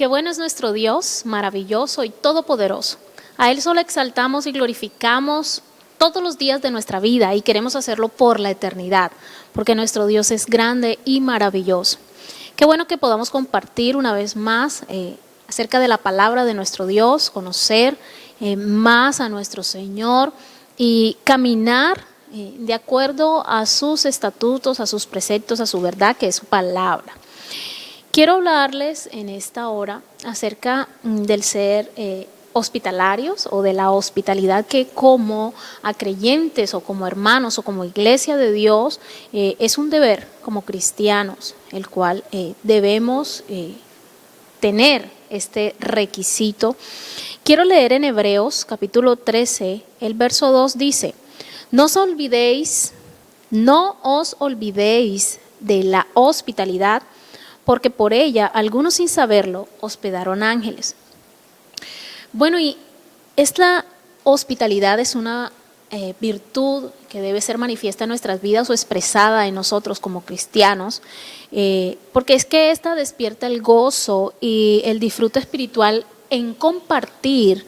Qué bueno es nuestro Dios, maravilloso y todopoderoso. A Él solo exaltamos y glorificamos todos los días de nuestra vida y queremos hacerlo por la eternidad, porque nuestro Dios es grande y maravilloso. Qué bueno que podamos compartir una vez más acerca de la palabra de nuestro Dios, conocer más a nuestro Señor y caminar de acuerdo a sus estatutos, a sus preceptos, a su verdad, que es su palabra. Quiero hablarles en esta hora acerca del ser hospitalarios o de la hospitalidad que como a creyentes o como hermanos o como iglesia de Dios es un deber como cristianos, el cual debemos tener este requisito. Quiero leer en Hebreos capítulo 13, el verso 2 dice: no os olvidéis de la hospitalidad, porque por ella algunos sin saberlo hospedaron ángeles. Bueno, y esta hospitalidad es una virtud que debe ser manifiesta en nuestras vidas o expresada en nosotros como cristianos, porque es que esta despierta el gozo y el disfrute espiritual en compartir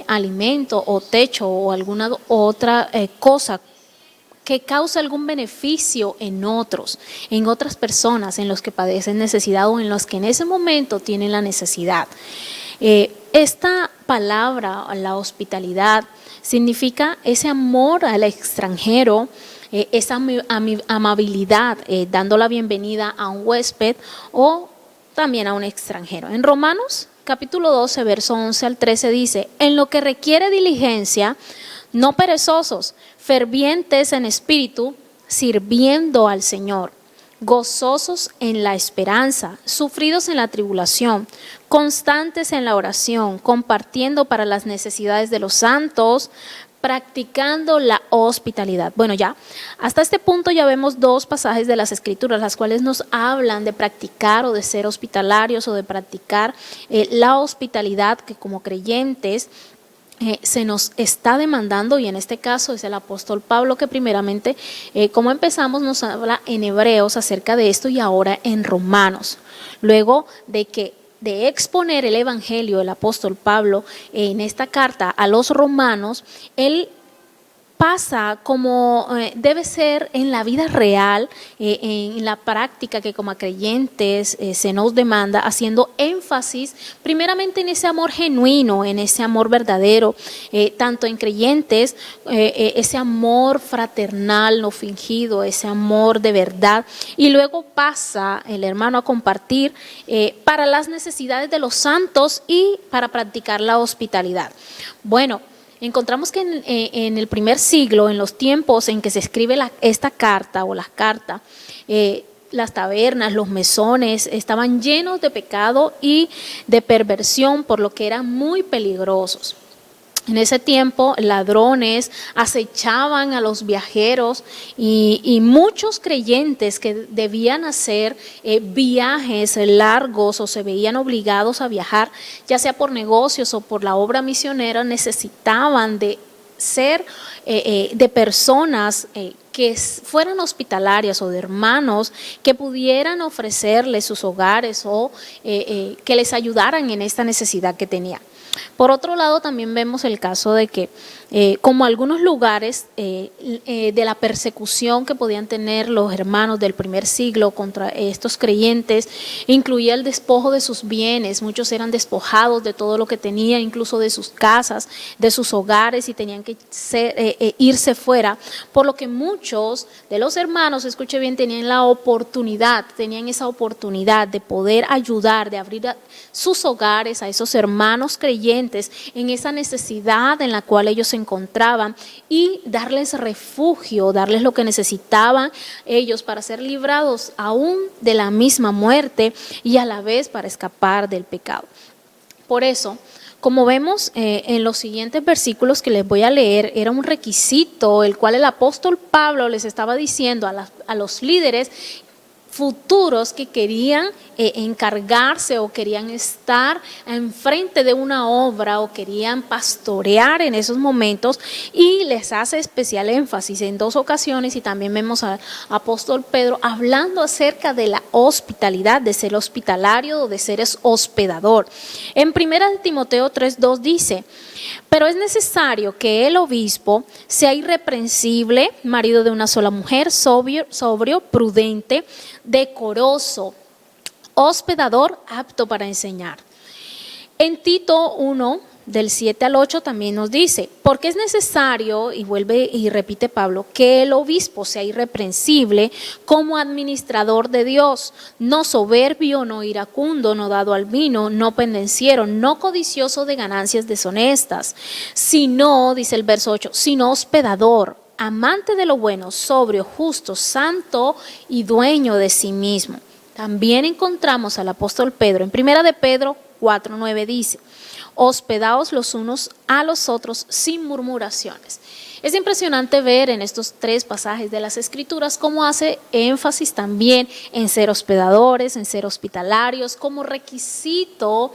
alimento o techo o alguna otra cosa que causa algún beneficio en otros, en otras personas, en los que padecen necesidad o en los que en ese momento tienen la necesidad. Esta palabra, la hospitalidad, significa ese amor al extranjero, esa amabilidad, dando la bienvenida a un huésped o también a un extranjero. En Romanos capítulo 12, verso 11 al 13 dice: en lo que requiere diligencia, no perezosos, fervientes en espíritu, sirviendo al Señor, gozosos en la esperanza, sufridos en la tribulación, constantes en la oración, compartiendo para las necesidades de los santos, practicando la hospitalidad. Bueno, ya hasta este punto ya vemos dos pasajes de las Escrituras, las cuales nos hablan de practicar o de ser hospitalarios o de practicar la hospitalidad que como creyentes se nos está demandando, y en este caso es el apóstol Pablo que primeramente, como empezamos, nos habla en Hebreos acerca de esto y ahora en Romanos. Luego de exponer el evangelio del apóstol Pablo en esta carta a los romanos, él pasa como debe ser en la vida real, en la práctica que como creyentes se nos demanda, haciendo énfasis primeramente en ese amor genuino, en ese amor verdadero, tanto en creyentes, ese amor fraternal, no fingido, ese amor de verdad, y luego pasa el hermano a compartir para las necesidades de los santos y para practicar la hospitalidad. Bueno, encontramos que en el primer siglo, en los tiempos en que se escribe esta carta o las cartas, las tabernas, los mesones estaban llenos de pecado y de perversión, por lo que eran muy peligrosos. En ese tiempo, ladrones acechaban a los viajeros y muchos creyentes que debían hacer viajes largos o se veían obligados a viajar, ya sea por negocios o por la obra misionera, necesitaban de ser de personas que fueran hospitalarias o de hermanos que pudieran ofrecerles sus hogares o que les ayudaran en esta necesidad que tenían. Por otro lado, también vemos el caso de que, como algunos lugares de la persecución que podían tener los hermanos del primer siglo contra estos creyentes, incluía el despojo de sus bienes. Muchos eran despojados de todo lo que tenían, incluso de sus casas, de sus hogares, y tenían que irse fuera, por lo que muchos de los hermanos, escuche bien, tenían esa oportunidad de poder ayudar, de abrir sus hogares a esos hermanos creyentes en esa necesidad en la cual ellos se encontraban y darles refugio, darles lo que necesitaban ellos para ser librados aún de la misma muerte y a la vez para escapar del pecado. Por eso, como vemos en los siguientes versículos que les voy a leer, era un requisito el cual el apóstol Pablo les estaba diciendo a los líderes futuros que querían encargarse o querían estar enfrente de una obra o querían pastorear en esos momentos, y les hace especial énfasis en 2 ocasiones, y también vemos al apóstol Pedro hablando acerca de la hospitalidad, de ser hospitalario o de ser hospedador. En 1 Timoteo 3:2 dice: pero es necesario que el obispo sea irreprensible, marido de una sola mujer, sobrio, prudente, decoroso, hospedador, apto para enseñar. En Tito 1, del 7 al 8 también nos dice: porque es necesario, y vuelve y repite Pablo, que el obispo sea irreprensible como administrador de Dios, no soberbio, no iracundo, no dado al vino, no pendenciero, no codicioso de ganancias deshonestas, sino, dice el verso 8, sino hospedador, amante de lo bueno, sobrio, justo, santo y dueño de sí mismo. También encontramos al apóstol Pedro en 1 de Pedro 4:9 dice: hospedaos los unos a los otros sin murmuraciones. Es impresionante ver en estos 3 pasajes de las Escrituras cómo hace énfasis también en ser hospedadores, en ser hospitalarios, como requisito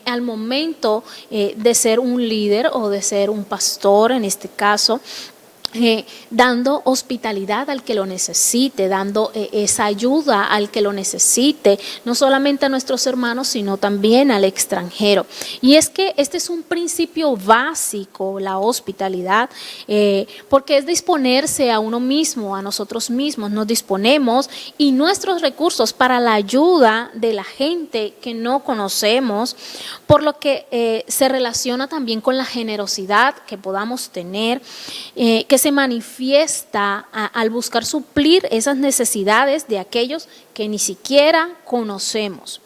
al momento de ser un líder o de ser un pastor en este caso. Dando hospitalidad al que lo necesite, dando esa ayuda al que lo necesite, no solamente a nuestros hermanos, sino también al extranjero. Y es que este es un principio básico, la hospitalidad, porque es disponerse a uno mismo, a nosotros mismos, nos disponemos y nuestros recursos para la ayuda de la gente que no conocemos, por lo que se relaciona también con la generosidad que podamos tener, que se manifiesta al buscar suplir esas necesidades de aquellos que ni siquiera conocemos.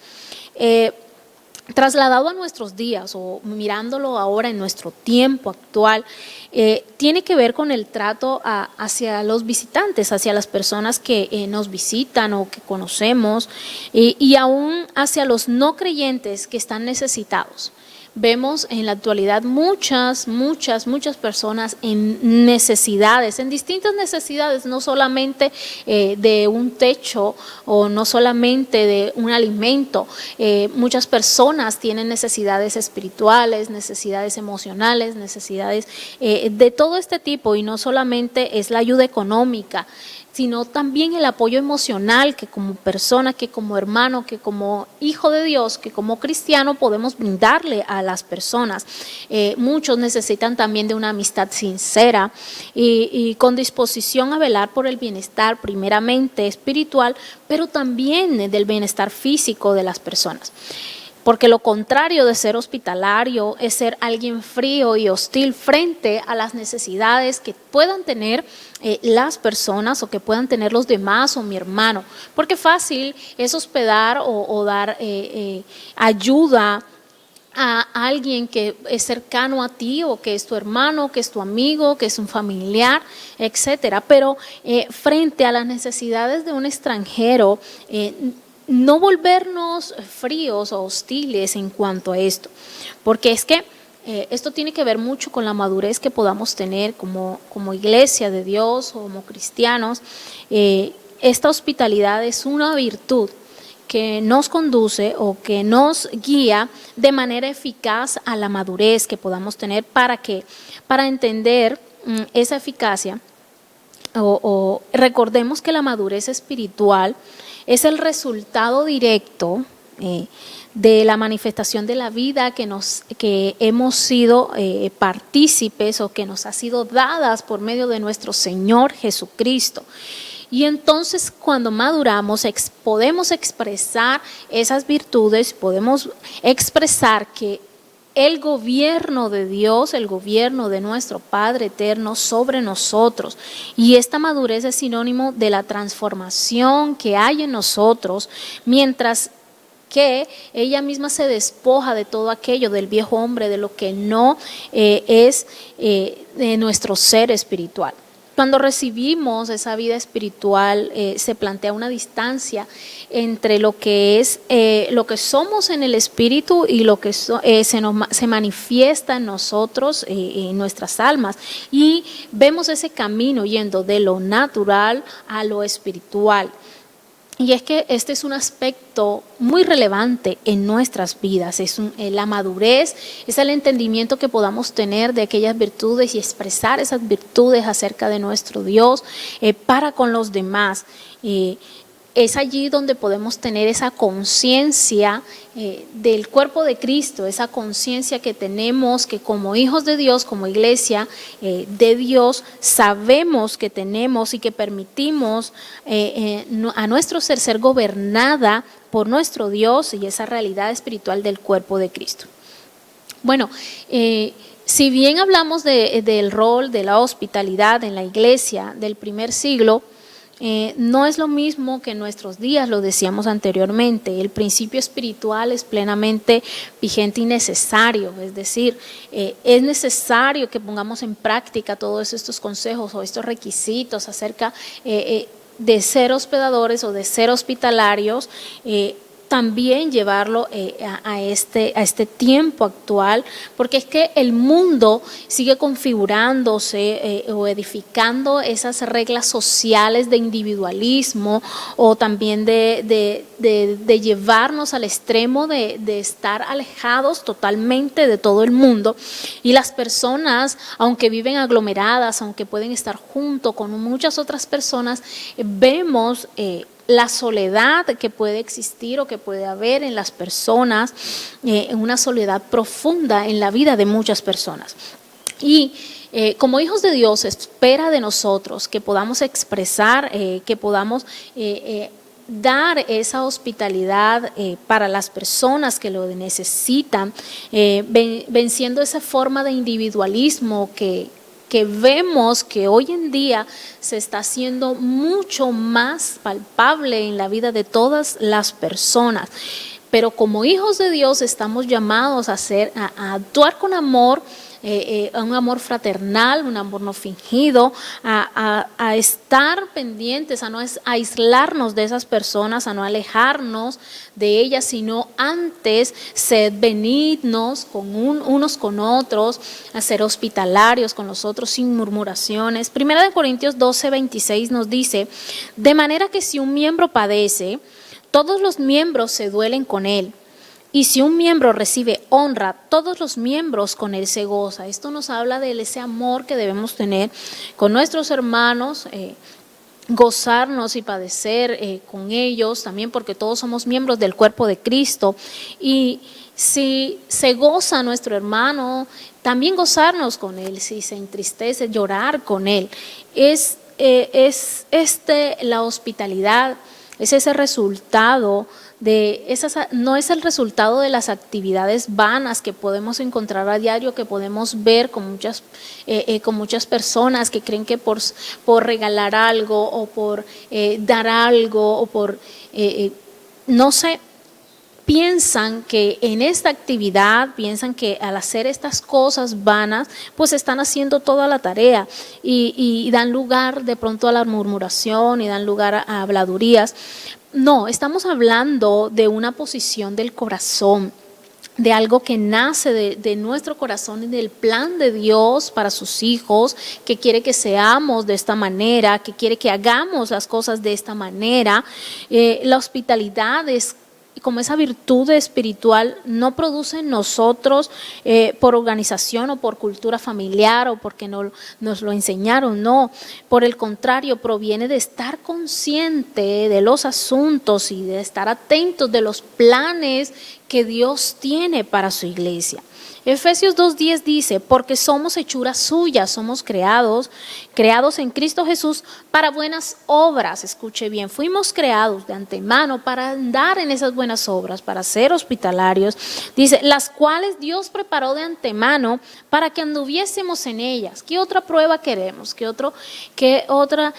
Trasladado a nuestros días o mirándolo ahora en nuestro tiempo actual, tiene que ver con el trato hacia los visitantes, hacia las personas que nos visitan o que conocemos, y aún hacia los no creyentes que están necesitados. Vemos en la actualidad muchas personas en necesidades, en distintas necesidades, no solamente de un techo o no solamente de un alimento. Muchas personas tienen necesidades espirituales, necesidades emocionales, necesidades de todo este tipo, y no solamente es la ayuda económica, sino también el apoyo emocional que como persona, que como hermano, que como hijo de Dios, que como cristiano podemos brindarle a las personas. Muchos necesitan también de una amistad sincera y con disposición a velar por el bienestar primeramente espiritual, pero también del bienestar físico de las personas. Porque lo contrario de ser hospitalario es ser alguien frío y hostil frente a las necesidades que puedan tener las personas o que puedan tener los demás o mi hermano. Porque fácil es hospedar o dar ayuda a alguien que es cercano a ti o que es tu hermano, que es tu amigo, que es un familiar, etcétera. Pero frente a las necesidades de un extranjero, no volvernos fríos o hostiles en cuanto a esto, porque es que esto tiene que ver mucho con la madurez que podamos tener como iglesia de Dios o como cristianos. Esta hospitalidad es una virtud que nos conduce o que nos guía de manera eficaz a la madurez que podamos tener para entender esa eficacia. O recordemos que la madurez espiritual es el resultado directo de la manifestación de la vida que hemos sido partícipes o que nos ha sido dadas por medio de nuestro Señor Jesucristo. Y entonces cuando maduramos podemos expresar esas virtudes, podemos expresar que el gobierno de Dios, el gobierno de nuestro Padre eterno sobre nosotros. Y esta madurez es sinónimo de la transformación que hay en nosotros, mientras que ella misma se despoja de todo aquello, del viejo hombre, de lo que no es de nuestro ser espiritual. Cuando recibimos esa vida espiritual, se plantea una distancia entre lo que es lo que somos en el espíritu y lo que se manifiesta en nosotros, en nuestras almas, y vemos ese camino yendo de lo natural a lo espiritual. Y es que este es un aspecto muy relevante en nuestras vidas, la madurez, es el entendimiento que podamos tener de aquellas virtudes y expresar esas virtudes acerca de nuestro Dios para con los demás. Es allí donde podemos tener esa conciencia del cuerpo de Cristo, esa conciencia que tenemos que como hijos de Dios, como iglesia de Dios, sabemos que tenemos y que permitimos a nuestro ser gobernada por nuestro Dios y esa realidad espiritual del cuerpo de Cristo. Bueno, si bien hablamos del rol de la hospitalidad en la iglesia del primer siglo, no es lo mismo que en nuestros días, lo decíamos anteriormente. El principio espiritual es plenamente vigente y necesario, es decir, es necesario que pongamos en práctica todos estos consejos o estos requisitos acerca de ser hospedadores o de ser hospitalarios, también llevarlo a este tiempo actual, porque es que el mundo sigue configurándose o edificando esas reglas sociales de individualismo o también de llevarnos al extremo de estar alejados totalmente de todo el mundo, y las personas, aunque viven aglomeradas, aunque pueden estar junto con muchas otras personas, vemos la soledad que puede existir o que puede haber en las personas, una soledad profunda en la vida de muchas personas. Y como hijos de Dios espera de nosotros que podamos expresar, que podamos dar esa hospitalidad para las personas que lo necesitan, venciendo esa forma de individualismo que vemos que hoy en día se está haciendo mucho más palpable en la vida de todas las personas. Pero como hijos de Dios estamos llamados a actuar con amor, un amor fraternal, un amor no fingido, a estar pendientes, a no aislarnos de esas personas, a no alejarnos de ellas, sino antes ser benignos unos con otros, a ser hospitalarios con los otros sin murmuraciones. 1 Corintios 12:26 nos dice: de manera que si un miembro padece, todos los miembros se duelen con él. Y si un miembro recibe honra, todos los miembros con él se goza. Esto nos habla de ese amor que debemos tener con nuestros hermanos, gozarnos y padecer con ellos también, porque todos somos miembros del cuerpo de Cristo. Y si se goza nuestro hermano, también gozarnos con él. Si se entristece, llorar con él. La hospitalidad, es ese resultado no es el resultado de las actividades vanas que podemos encontrar a diario, que podemos ver con muchas personas que creen que por regalar algo o por dar algo o por, no sé, piensan que en esta actividad, piensan que al hacer estas cosas vanas, pues están haciendo toda la tarea y dan lugar de pronto a la murmuración y dan lugar a habladurías. No, estamos hablando de una posición del corazón, de algo que nace de nuestro corazón y del plan de Dios para sus hijos, que quiere que seamos de esta manera, que quiere que hagamos las cosas de esta manera. La hospitalidad es como esa virtud espiritual, no produce en nosotros por organización o por cultura familiar o porque no nos lo enseñaron, no. Por el contrario, proviene de estar consciente de los asuntos y de estar atentos de los planes que Dios tiene para su iglesia. Efesios 2:10 dice: porque somos hechura suya, somos creados en Cristo Jesús para buenas obras. Escuche bien, fuimos creados de antemano para andar en esas buenas obras, para ser hospitalarios. Dice, las cuales Dios preparó de antemano para que anduviésemos en ellas. ¿Qué otra prueba queremos? ¿Qué otra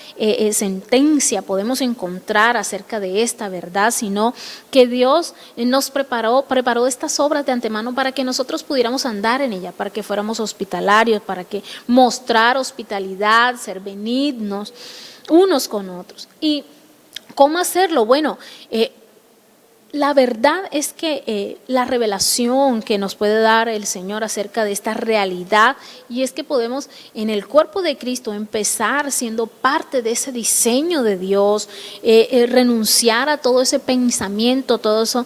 sentencia podemos encontrar acerca de esta verdad? Sino que Dios nos preparó estas obras de antemano para que nosotros pudiéramos andar en ella, para que fuéramos hospitalarios, para que mostrar hospitalidad, ser benignos unos con otros. ¿Y cómo hacerlo? Bueno, la verdad es que la revelación que nos puede dar el Señor acerca de esta realidad, y es que podemos en el cuerpo de Cristo empezar siendo parte de ese diseño de Dios, renunciar a todo ese pensamiento, todo eso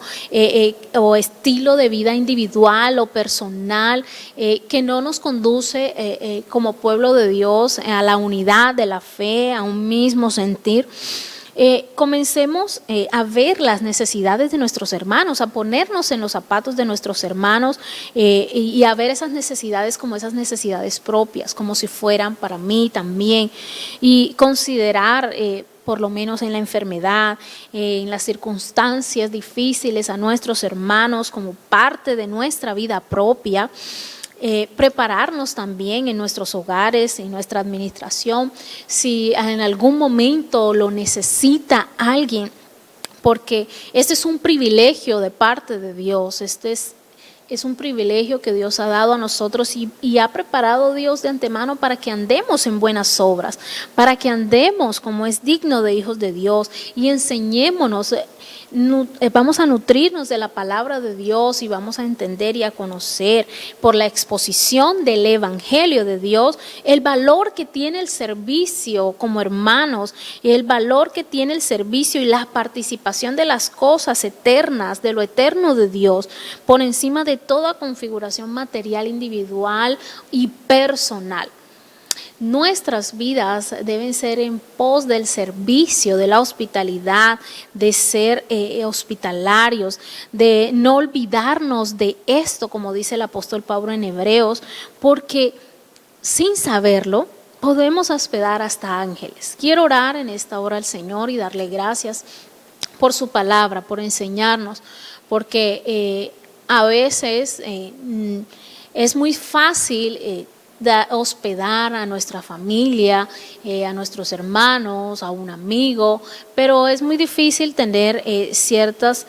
o estilo de vida individual o personal que no nos conduce como pueblo de Dios a la unidad de la fe, a un mismo sentir. Comencemos a ver las necesidades de nuestros hermanos, a ponernos en los zapatos de nuestros hermanos y a ver esas necesidades como esas necesidades propias, como si fueran para mí también, y considerar por lo menos en la enfermedad, en las circunstancias difíciles a nuestros hermanos como parte de nuestra vida propia. Prepararnos también en nuestros hogares, en nuestra administración, si en algún momento lo necesita alguien, porque este es un privilegio de parte de Dios, es un privilegio que Dios ha dado a nosotros y ha preparado Dios de antemano para que andemos en buenas obras, para que andemos como es digno de hijos de Dios y enseñémonos. Vamos a nutrirnos de la palabra de Dios y vamos a entender y a conocer por la exposición del Evangelio de Dios el valor que tiene el servicio como hermanos y el valor que tiene el servicio y la participación de las cosas eternas, de lo eterno de Dios, por encima de toda configuración material individual y personal. Nuestras vidas deben ser en pos del servicio, de la hospitalidad, de ser hospitalarios, de no olvidarnos de esto, como dice el apóstol Pablo en Hebreos, porque sin saberlo podemos hospedar hasta ángeles. Quiero orar en esta hora al Señor y darle gracias por su palabra, por enseñarnos, porque a veces es muy fácil hospedar a nuestra familia, a nuestros hermanos, a un amigo, pero es muy difícil tener ciertos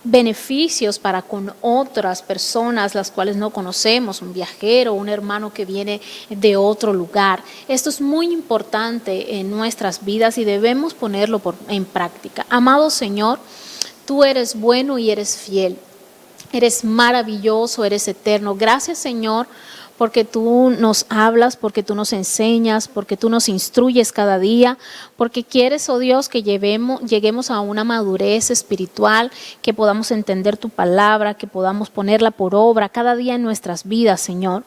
beneficios para con otras personas las cuales no conocemos, un viajero, un hermano que viene de otro lugar. Esto es muy importante en nuestras vidas y debemos ponerlo en práctica. Amado Señor, tú eres bueno y eres fiel. Eres maravilloso, eres eterno. Gracias, Señor, porque tú nos hablas, porque tú nos enseñas, porque tú nos instruyes cada día, porque quieres, oh Dios, que lleguemos a una madurez espiritual, que podamos entender tu palabra, que podamos ponerla por obra cada día en nuestras vidas, Señor.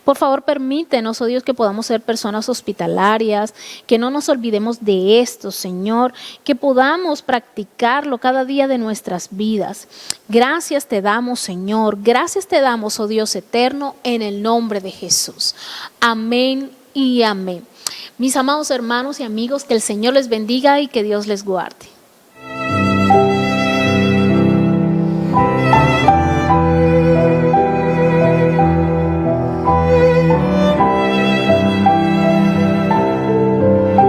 Por favor, permítenos, oh Dios, que podamos ser personas hospitalarias, que no nos olvidemos de esto, Señor, que podamos practicarlo cada día de nuestras vidas. Gracias te damos, Señor, gracias te damos, oh Dios eterno, en el nombre de Jesús. Amén y amén. Mis amados hermanos y amigos, que el Señor les bendiga y que Dios les guarde.